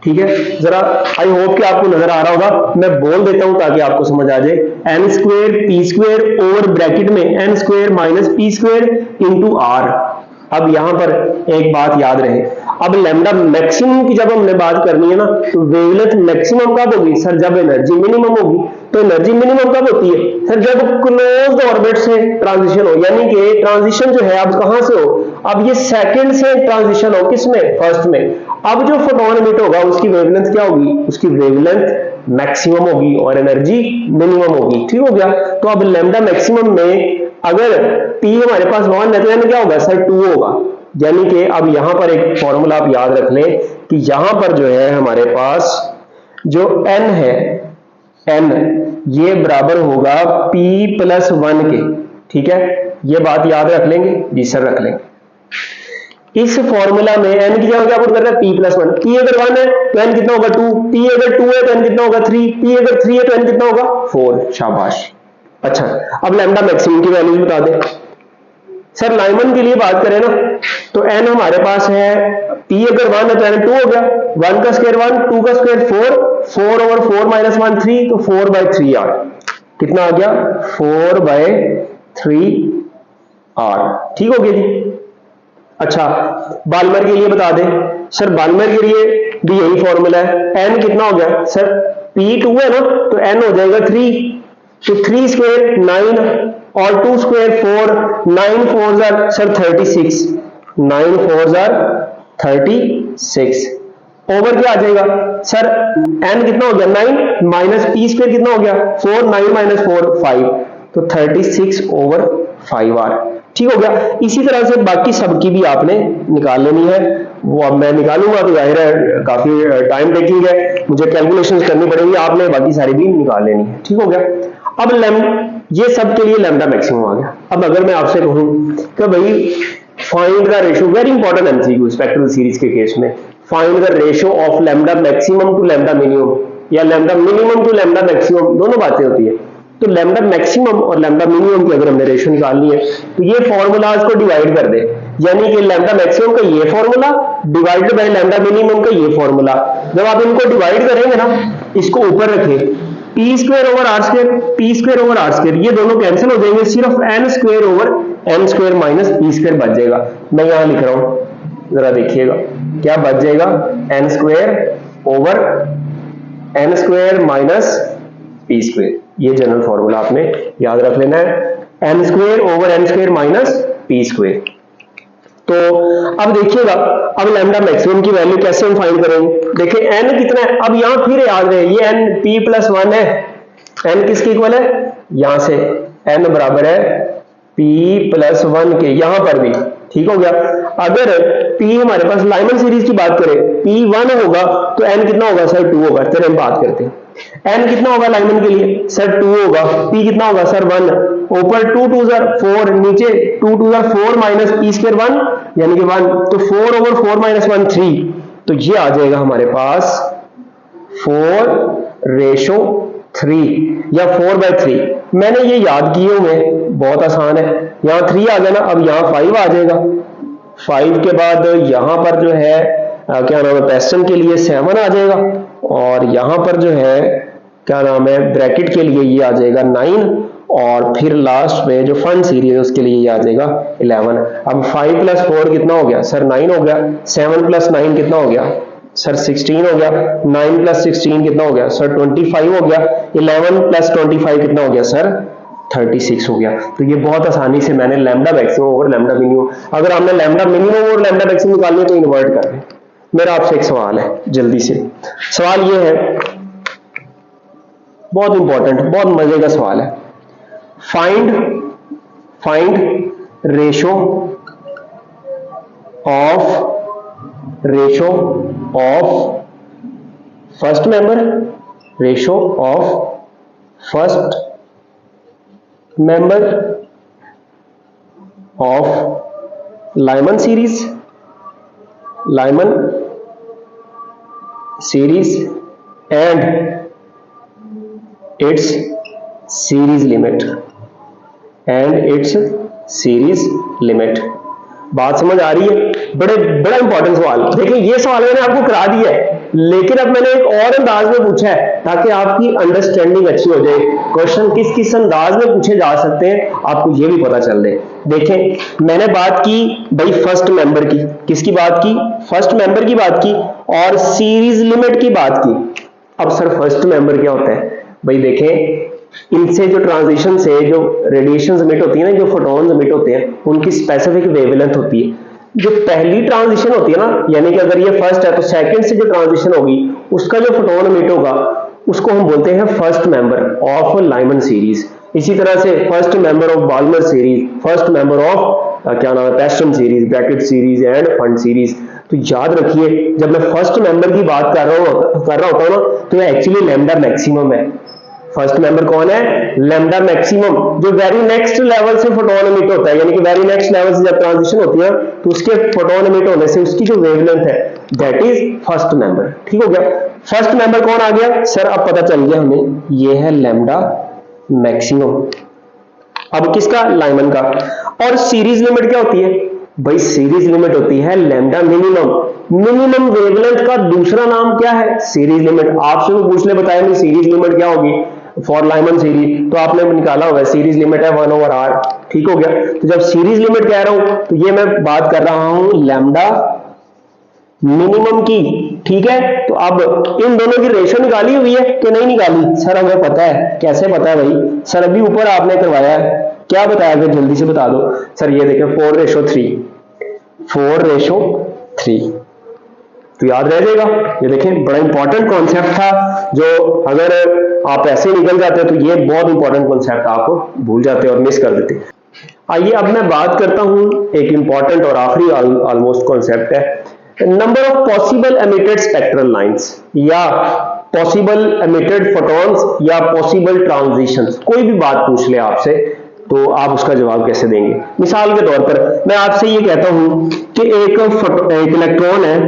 ठीक है, जरा आई होप कि आपको नजर आ रहा होगा, मैं बोल देता हूं ताकि आपको समझ आ जाए। N square P square over bracket में N square minus P square into R. अब यहां पर एक बात याद रहे, अब लैम्डा मैक्सिमम की जब हमने बात करनी है ना, तो वेवलेंथ मैक्सिमम कब होगी सर, जब एनर्जी मिनिमम होगी। तो एनर्जी मिनिमम कब होती है सर, जब क्लोज्ड ऑर्बिट से ट्रांजिशन हो, यानी कि ट्रांजिशन जो है अब कहां से हो, अब ये सेकंड से ट्रांजिशन हो, किसमें, फर्स्ट में। अब जो फोटोन एमिट होगा उसकी वेवलेंथ क्या होगी, उसकी वेवलेंथ मैक्सिमम होगी और एनर्जी मिनिमम होगी। ठीक हो गया। तो अब लैम्डा मैक्सिमम में अगर P हमारे पास 1 है तो यानी क्या होगा सर, 2 होगा। यानी कि अब यहां पर एक फॉर्मूला आप याद रख लें कि यहां पर जो है हमारे पास जो n है, n ये बराबर होगा P प्लस 1 के। ठीक है, ये बात याद रख लेंगे जी सर, रख लेंगे। इस फॉर्मूला में n की जगह क्या पुट करना है, P प्लस 1। P अगर 1 है तो n कितना होगा 2, P अगर 2 है तो n कितना होगा 3, P अगर 3 है तो n कितना होगा 4। शाबाश। अच्छा, अब लैम्डा मैक्सिमम की वैल्यूज बता दें सर। लाइमन के लिए बात करें ना, तो n हमारे पास है, P अगर 1 है तो n 2 हो गया, 1 का स्क्वायर 1, 2 का स्क्वायर 4 ओवर 4 माइनस 1 3, तो 4/3 आर। कितना आ गया 4/3 आर। ठीक हो गया जी। अच्छा, बाल्मर के लिए बता दें सर, बाल्मर के लिए भी यही फॉर्मूला है। n कितना हो गया सर, P 2 है ना, तो n हो जाएगा 3, तो 3 स्क्वायर 9 और 2 square 4, 9 4 jar sir 36, 9 4 jar 36 over क्या आ जाएगा सर, n कितना हो गया 9 माइनस पी स्क्वायर कितना हो गया 4, 9 माइनस 4 5, तो 36 ओवर 5 आर। ठीक हो गया। इसी तरह से बाकी सबकी भी आपने निकाल लेनी है, वो अब मैं निकालूंगा तो जाहिर है काफी टाइम टेकिंग है, मुझे कैलकुलेशंस करनी पड़ेगी, आपने बाकी सारी भी निकाल लेनी है। ठीक हो गया। अब ये सब के लिए लैम्डा मैक्सिमम आ गया। अब अगर मैं आपसे कहूं कि भाई find the ratio, very important MCQ spectral series के केस में, find the ratio of lambda maximum to lambda minimum या lambda minimum to lambda maximum, दोनों बातें होती है। तो लैम्डा मैक्सिमम और लैम्डा मिनिमम की अगर हमने रेशियो निकालनी है तो ये फॉर्मूलाज को डिवाइड कर दे, यानी कि लैम्डा मैक्सिमम का ये formula divided by lambda minimum का ये फॉर्मूला। जब आप इनको डिवाइड करेंगे ना, इसको ऊपर रखें, P square over R square, P square over R square, ये दोनों कैंसिल हो जाएंगे, सिर्फ N square over N square minus P square बच जाएगा। मैं यहां लिख रहा हूं, जरा देखिएगा क्या बच जाएगा, N square over N square minus P square. ये जनरल फॉर्मूला आपने याद रख लेना है, N square over N square minus P square. तो अब देखिएगा, अब लैम्डा मैक्सिमम की वैल्यू कैसे हम फाइंड करेंगे? देखिए n कितना है, अब यहां फिर याद रहे ये n p+1 है, n किसके इक्वल है? यहां से n बराबर है p+1 के, यहां पर भी ठीक हो गया। अगर p हमारे पास लाइमन सीरीज की बात करें, p1 होगा तो n कितना होगा सर? 2 होगा। चलिए हम बात करते हैं n कितना होगा लाइमन के लिए सर? 2 होगा। p कितना होगा सर? 1। ऊपर 2 2 4, नीचे 2 2 4 माइनस p स्क्वायर 1 यानी कि 1, तो 4 over 4 minus 1 3, तो ये आ जाएगा हमारे पास 4:3 या 4/3। मैंने ये याद किए हुए, बहुत आसान है। यहाँ 3 आ गया ना, अब यहाँ 5 आ जाएगा। 5 के बाद यहाँ पर जो है क्या नाम है, पैस्टन के लिए 7 आ जाएगा, और यहाँ पर जो है क्या नाम है, ब्रैकेट के लिए ये आ जाएगा 9, और फिर लास्ट में जो फन सीरीज है उसके लिए ये आ जाएगा 11। अब 5 + 4 कितना हो गया सर? 9 हो गया। 7 + 9 कितना हो गया सर? 16 हो गया। 9 + 16 कितना हो गया सर? 25 हो गया। 11 + 25 कितना हो गया सर? 36 हो गया। तो ये बहुत आसानी से मैंने लैम्डा मैक्सिमम और लैम्डा मिनिमम, अगर आपने लैम्डा मिनिमम और लैम्डा मैक्सिमम निकालनी है तो इन्वर्ट कर दें। मेरा आपसे एक सवाल है जल्दी से, सवाल ये है, बहुत इंपॉर्टेंट, बहुत मजे का सवाल है। Find ratio of first member, ratio of first member of Lyman series and it's series limit. बात समझ आ रही है? बड़ा इंपॉर्टेंट सवाल। देखिए ये सवाल मैंने आपको करा दिया है, लेकिन अब मैंने एक और अंदाज में पूछा है ताकि आपकी अंडरस्टैंडिंग अच्छी हो जाए। क्वेश्चन किस किस अंदाज में पूछे जा सकते हैं आपको ये भी पता चल जाए। देखें मैंने बात की भाई फर्स्ट मेंबर की, किसकी बात की? फर्स्ट मेंबर की बात की, और सीरीज लिमिट की बात की। अब सर फर्स्ट मेंबर क्या होता है भाई? देखें इनसे जो ट्रांजिशन से जो रेडिएशन एमिट होती है ना, जो फोटॉन्स एमिट होते हैं, उनकी स्पेसिफिक वेवलेंथ होती है। जो पहली ट्रांजिशन होती है ना, यानी कि अगर ये फर्स्ट है तो सेकंड से जो ट्रांजिशन होगी उसका जो फोटोन एमिट होगा उसको हम बोलते हैं first member of Lyman series. इसी तरह से first member of Balmer series, first member of क्या नाम है, Paschen series, Brackett series and Pfund series. तो याद रखिए जब मैं फर्स्ट मेंबर की बात कर रहा होता हूं ना, तो एक्चुअली लैम्डा मैक्सिमम है। फर्स्ट मेंबर कौन है? लैम्डा मैक्सिमम, जो वेरी नेक्स्ट लेवल से फोटोन एमिट होता है, यानी कि वेरी नेक्स्ट लेवल से जब ट्रांजिशन होती है तो उसके फोटोन एमिट होने से उसकी जो वेवलेंथ है दैट इज फर्स्ट मेंबर। ठीक हो गया? फर्स्ट मेंबर कौन आ गया सर? अब पता चल गया हमें, ये है लैम्डा मैक्सिमम। अब किसका? लाइमन का। और सीरीज लिमिट क्या होती है भाई? सीरीज लिमिट होती है लैम्डा मिनिमम। मिनिमम वेवलेंथ का दूसरा नाम क्या है? Series limit. आपसे वो पूछ ले बताया नहीं सीरीज लिमिट क्या होगी फॉर लाइमन सीरीज, तो आपने निकाला होगा सीरीज लिमिट है 1/r। ठीक हो गया? तो जब सीरीज लिमिट कह रहा हूं तो ये मैं बात कर रहा हूं लैम्डा मिनिमम की। ठीक है? तो अब इन दोनों की रेशो निकाली हुई है कि नहीं निकाली? सर हमें पता है। कैसे पता है भाई? सर अभी ऊपर आपने करवाया है, क्या बताया फिर जल्दी से बता दो। सर ये देखें 4:3, तो याद रह जाएगा। ये देखें बड़ा इंपॉर्टेंट कॉन्सेप्ट था, जो अगर आप ऐसे निकल जाते हो तो ये बहुत इंपॉर्टेंट कॉन्सेप्ट आप भूल जाते और मिस कर देते। आइए अब मैं बात करता हूं एक इंपॉर्टेंट और आखिरी ऑलमोस्ट कॉन्सेप्ट है, number of possible emitted spectral lines, या पॉसिबल एमिटेड फोटॉन्स, या पॉसिबल ट्रांजिशंस। कोई भी बात पूछ ले आपसे तो आप उसका जवाब कैसे देंगे? मिसाल के तौर पर मैं आपसे ये कहता हूं कि एक इलेक्ट्रॉन है,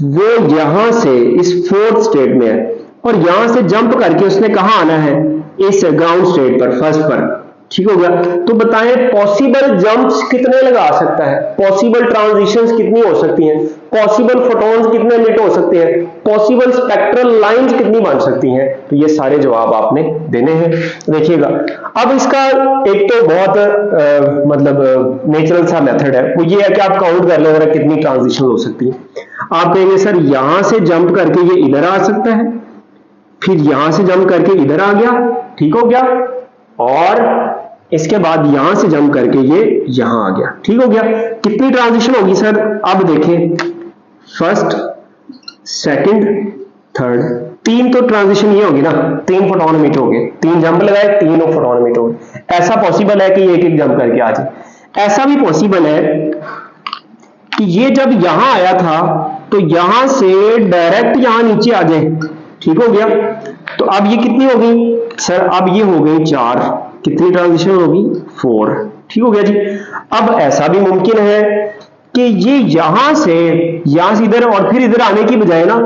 वो यहां से इस फोर्थ स्टेट में है और यहां से जंप करके उसने कहां आना है? इस ग्राउंड स्टेट पर, फर्स्ट पर। ठीक हो गया? तो बताएं पॉसिबल जंप्स कितने लगा सकता है? पॉसिबल ट्रांजिशंस कितनी हो सकती हैं? पॉसिबल फोटॉन्स कितने एमिट हो सकते हैं? पॉसिबल स्पेक्ट्रल लाइंस कितनी बन सकती हैं? तो ये सारे जवाब आपने देने हैं। देखिएगा अब इसका एक तो बहुत नेचुरल सा मेथड है, वो ये है कि आप काउंट कर लें कितनी ट्रांजिशन हो सकती है। आप कहेंगे सर यहां से जंप करके ये इधर आ सकता है, फिर यहां से जंप करके इधर आ गया। ठीक हो गया? और इसके बाद यहां से जंप करके ये यहां आ गया, ठीक हो गया। कितनी ट्रांजिशन होगी सर? अब देखें, फर्स्ट, सेकंड, थर्ड, तीन तो ट्रांजिशन ये होगी ना, 3 फोटोन इमिट हो गए, 3 जंप लगाए, 3 फोटोन इमिट हो गए। ऐसा पॉसिबल है कि एक एक जंप करके आ जाए, ऐसा भी पॉसिबल है कि ये जब यहां आया था तो यहां से डायरेक्ट यहां नीचे आ जाए, ठीक हो गया। तो अब ये कितनी हो गई सर? अब ये हो गई 4, कितनी ट्रांजिशन होगी? 4, ठीक हो गया जी। अब ऐसा भी मुमकिन है कि ये यहां से इधर और फिर इधर आने की बजाय ना,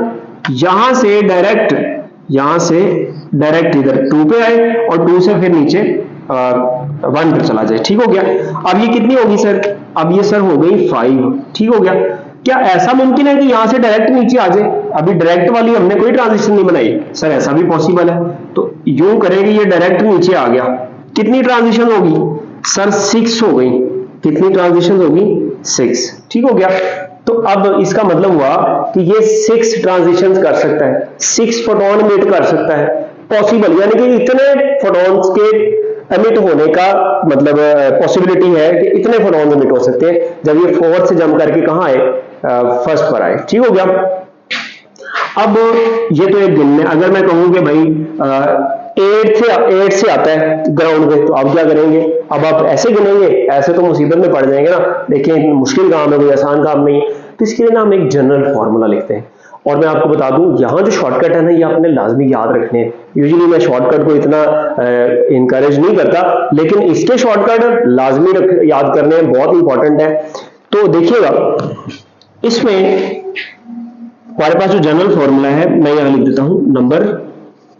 यहां से डायरेक्ट इधर 2 पे आए और 2 से फिर नीचे 1 पे चला जाए, ठीक हो गया। अब ये कितनी होगी सर? अब ये सर हो गई 5, ठीक हो गया। क्या ऐसा मुमकिन है कि यहां से डायरेक्ट नीचे आ जाए? अभी डायरेक्ट वाली हमने कोई ट्रांजिशन नहीं बनाई सर, ऐसा भी पॉसिबल है। तो यूं करेंगे, ये डायरेक्ट नीचे आ गया, कितनी ट्रांजिशन होगी सर? 6 हो गई। कितनी ट्रांजिशन होगी? 6, ठीक हो गया। तो अब इसका मतलब हुआ कि ये 6 ट्रांजिशंस कर सकता है, 6 फोटोन इमिट कर सकता है, पॉसिबल, यानी कि इतने फोटॉन्स के एमिट होने का मतलब पॉसिबिलिटी है कि इतने फोटॉन एमिट हो सकते हैं जब ये 4 से जंप करके कहां आए? फर्स्ट पर आए, ठीक हो गया। अब ये तो एक गिनने, अगर मैं कहूं कि भाई 8 से आता है ग्राउंड पे, तो आप क्या करेंगे? अब आप ऐसे गिनेंगे, ऐसे तो मुसीबत में पड़ जाएंगे ना। देखिए मुश्किल काम है, कोई आसान काम नहीं है। तो इसके लिए ना हम एक जनरल फॉर्मूला लिखते हैं। और मैं आपको बता दूं, यहाँ जो शॉर्टकट है ना, ये आपने लाजमी याद रखने हैं। यूजुअली मैं शॉर्टकट को इतना इनकरेज नहीं करता, लेकिन इसके शॉर्टकट लाजमी याद करने हैं, बहुत इंपॉर्टेंट है। तो देखिएगा, इसमें हमारे पास जो जनरल फॉर्मूला है, मैं यहां लिख देता हूं, number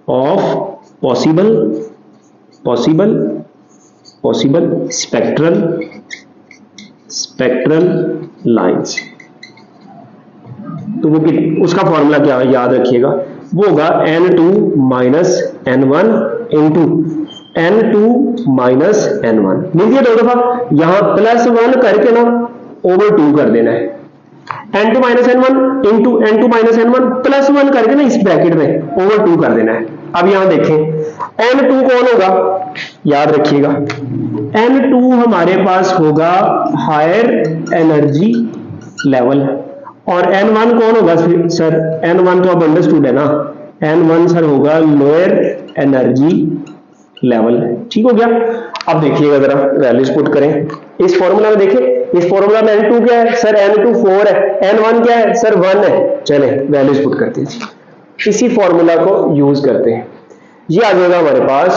of possible spectral lines. तो वो उसका फॉर्मूला क्या है, याद रखिएगा, वो होगा n2 minus n1 into n2 minus n1। लिख दिया 2 दफा, यहां +1 करके ना ओवर 2 कर देना है। n2 minus n1 into n2 minus n1 +1 करके ना इस ब्रैकेट में ओवर 2 कर देना है। अब यहां देखें, n2 कौन होगा? याद रखिएगा, n2 हमारे पास होगा हायर एनर्जी लेवल, और n1 कौन होगा सर? n1 तो अब अंडरस्टूड है ना, n1 सर होगा लोअर एनर्जी लेवल, ठीक हो गया। अब देखिएगा जरा, वैल्यूज पुट करें इस फॉर्मूला में। देखें इस फॉर्मूला में n2 क्या है सर? n2 4 है, n1 क्या है सर? 1 है। चले वैल्यूज पुट करते हैं, इसी फॉर्मूला को यूज करते हैं। ये आ जाएगा हमारे पास,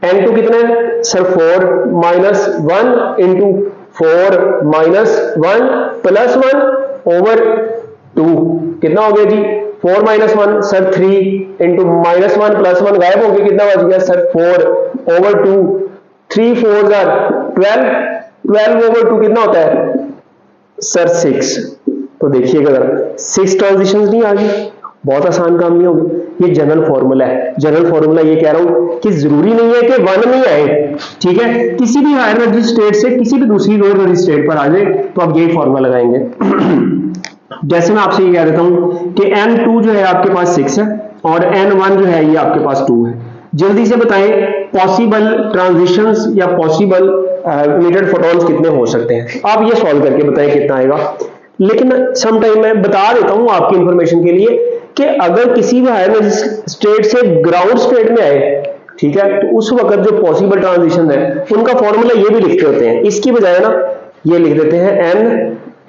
n2 कितना है sir? 4 minus 1 into 4 minus 1 plus 1 over 2, कितना हो गया जी? 4 minus 1 sir 3 into minus 1 plus 1 गायब हो गया, कितना बच गया सर? 4 ओवर 2, 3 4 12, 12 ओवर 2 कितना होता है सर? 6। तो देखिएगा जरा, 6 ट्रांजिशंस नहीं आ गई, बहुत आसान काम नहीं होगा। ये जनरल फॉर्मूला है। जनरल फॉर्मूला ये कह रहा हूं कि जरूरी नहीं है कि 1 में आए, ठीक है, किसी भी हायर एनर्जी स्टेट से किसी भी दूसरी लोअर एनर्जी स्टेट पर आ जाए तो आप यही फॉर्मूला लगाएंगे। जैसे मैं आपसे ये कह देता हूं कि n2 जो है आपके पास 6 है और n1 जो है ये आपके पास 2 है। जल्दी से बताएं पॉसिबल ट्रांजिशंस या पॉसिबल इमिटेड फोटॉन्स कितने हो सकते हैं? आप ये सॉल्व करके बताएं कितना आएगा। लेकिन सम टाइम मैं बता देता हूं आपकी इंफॉर्मेशन के लिए कि अगर किसी भी हायर एनर्जी स्टेट से ग्राउंड स्टेट में आए, ठीक है, तो उस वक्त जो पॉसिबल ट्रांजिशन है उनका फॉर्मूला ये भी लिखते होते हैं। इसकी बजाय ना ये लिख देते हैं n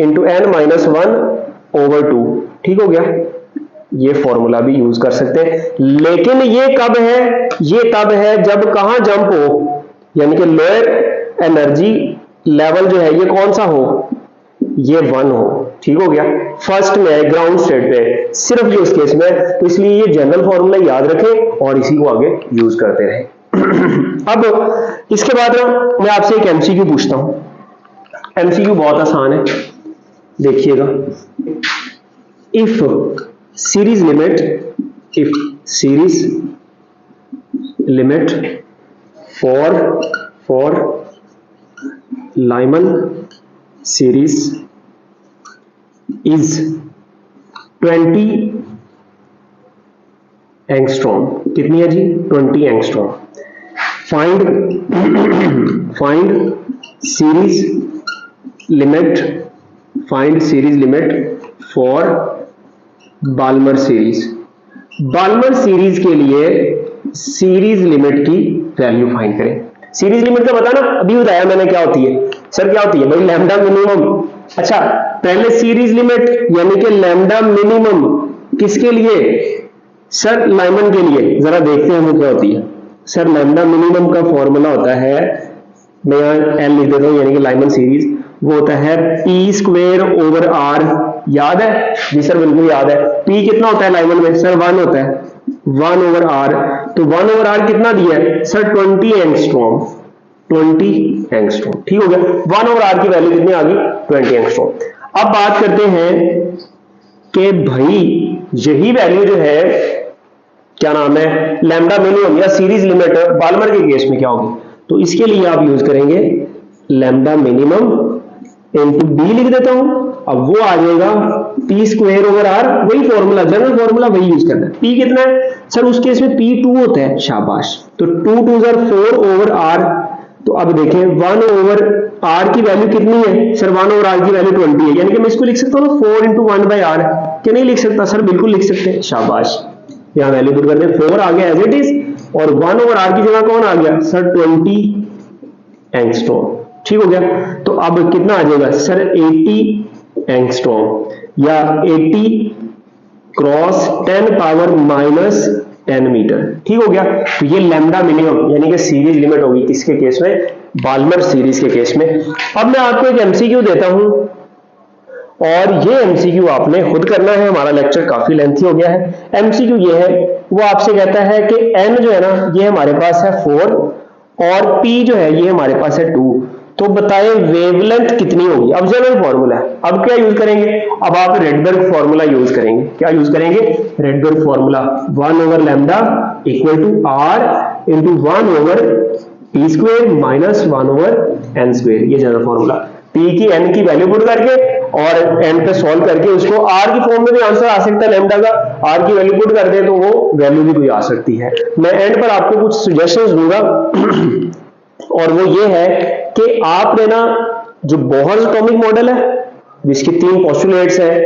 into n minus 1 over 2, ठीक हो गया। ये फॉर्मूला भी यूज कर सकते हैं, लेकिन ये कब है? ये तब है जब कहां जंप हो, यानी कि लोअर एनर्जी लेवल जो है ये कौन सा हो? ये 1 हो, ठीक हो गया। फर्स्ट में है, ग्राउंड स्टेट पे, सिर्फ ये इस केस में, तो इसलिए ये जनरल फॉर्मूला याद रखें और इसी को आगे यूज करते रहें। अब इसके बाद ना मैं आपसे एक एमसीक्यू पूछता हूं। एमसीक्यू बहुत आसान है, देखिएगा। If series limit for Lyman series is 20 angstrom, कितनी है जी? 20 angstrom. Find series limit for Balmer series. Balmer सीरीज के लिए सीरीज लिमिट की वैल्यू फाइंड करें। सीरीज लिमिट का बताना अभी बताया मैंने क्या होती है। सर क्या होती है भाई? Lambda minimum. अच्छा, पहले सीरीज लिमिट यानी कि लैम्डा मिनिमम किसके लिए? सर लाइमन के लिए। जरा देखते हैं वो क्या होती है। सर लैम्डा मिनिमम का फॉर्मूला होता है, मैं यहाँ एल लिख देता हूँ, यानी कि लाइमन सीरीज, वो होता है पी स्क्वेयर ओवर आर। याद है जी? सर बिल्कुल याद है। पी कितना होता है लाइमन में? सर 1 होता है, 1 ओवर आर। तो 1 ओवर आर कितना दिया है? Sir 20 angstrom. 20 एंगस्ट्रॉम, ठीक हो गया। 1 ओवर आर की वैल्यू कितनी आ गई? 20 एंगस्ट्रॉम। अब बात करते हैं कि भाई यही वैल्यू जो है, क्या नाम है, लैम्डा मिनिमम या सीरीज लिमिट बाल्मर के केस में क्या होगी? तो इसके लिए आप यूज करेंगे लैम्डा मिनिमम इंटू बी लिख देता हूं। अब वो आ जाएगा पी स्क्वायर ओवर आर, वही फॉर्मूला, जनरल फॉर्मूला वही यूज करना है। पी कितना है? सर उस केस में पी 2 होता है। शाबाश। तो 2 2 4 ओवर आर। तो अब देखें 1 ओवर आर की वैल्यू कितनी है? सर 1 ओवर आर की वैल्यू 20 है, यानी कि मैं इसको लिख सकता हूं ना 4 इंटू 1 बाई आर। क्या नहीं लिख सकता? सर बिल्कुल लिख सकते हैं। शाबाश। यहां वैल्यू पुट करते हैं, 4 आ गया एज इट इज, और 1 ओवर आर की जगह कौन आ गया? Sir 20 angstrom. ठीक हो गया। तो अब कितना आ जाएगा? सर 80 एंगस्ट्रॉम या 80 क्रॉस 10 पावर माइनस 10 मीटर। ठीक हो गया। तो ये लैम्डा मिनिमम यानी कि सीरीज लिमिट होगी किसके केस में? बाल्मर सीरीज के केस में। अब मैं आपको एक एमसीक्यू देता हूं, और ये एमसीक्यू आपने खुद करना है। हमारा लेक्चर काफी लेंथी हो गया है। एमसीक्यू ये है, वो आपसे कहता है कि एन जो है ना, ये हमारे पास है 4 और पी जो है ये हमारे पास है 2। तो बताएं वेवलेंथ कितनी होगी? अब जनरल फॉर्मूला है। अब क्या यूज करेंगे? अब आप रेडबर्ग फॉर्मूला यूज करेंगे। क्या यूज करेंगे? Rydberg formula. 1 over lambda equal to R into 1 over P square minus 1 over N square. ये जनरल फॉर्मूला। पी की एन की वैल्यू पुट करके और एन पे सॉल्व करके उसको आर की फॉर्म में भी आंसर आ सकता है लैम्डा का। आर की वैल्यू पुट कर दे तो वो वैल्यू भी कोई आ सकती है। मैं एंड पर आपको कुछ सजेशंस दूंगा और वो ये है कि आपने ना जो बोहर्स एटॉमिक मॉडल है जिसकी 3 पोस्टुलेट्स हैं,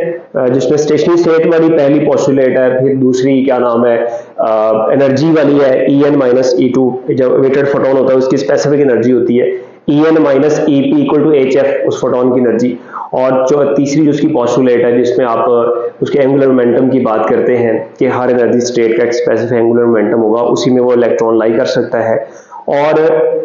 जिसमें स्टेशनरी स्टेट वाली पहली पोस्टुलेट है, फिर दूसरी क्या नाम है एनर्जी वाली है En माइनस E2, जब वेटेड फोटोन होता है उसकी स्पेसिफिक एनर्जी होती है En minus EP equal to HF, उस फोटोन की एनर्जी। और जो तीसरी जो उसकी पोस्टुलेट है जिसमें आप उसके एंगुलर मोमेंटम की बात करते हैं कि हर एनर्जी स्टेट का एक स्पेसिफिक एंगुलर मोमेंटम होगा, उसी में वो इलेक्ट्रॉन लाई कर सकता है। और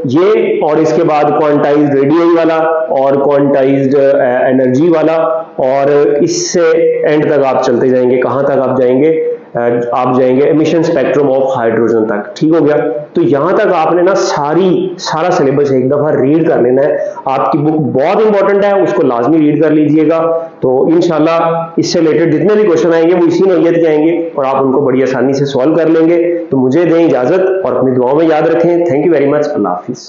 ये, और इसके बाद क्वांटाइज्ड रेडियस वाला और क्वांटाइज्ड एनर्जी वाला, और इससे एंड तक आप चलते जाएंगे। कहां तक आप जाएंगे? आप जाएंगे एमिशन स्पेक्ट्रम ऑफ हाइड्रोजन तक। ठीक हो गया। तो यहां तक आपने ना सारा सिलेबस एक दफा रीड कर लेना है। आपकी बुक बहुत इंपॉर्टेंट है, उसको लाजमी रीड कर लीजिएगा। तो इंशाल्लाह इससे रिलेटेड जितने भी क्वेश्चन आएंगे वो इसी नौयत के आएंगे और आप उनको बड़ी आसानी से सॉल्व कर लेंगे। तो मुझे दें इजाजत और अपनी दुआओं में याद रखें। Thank you very much. Allah Hafiz.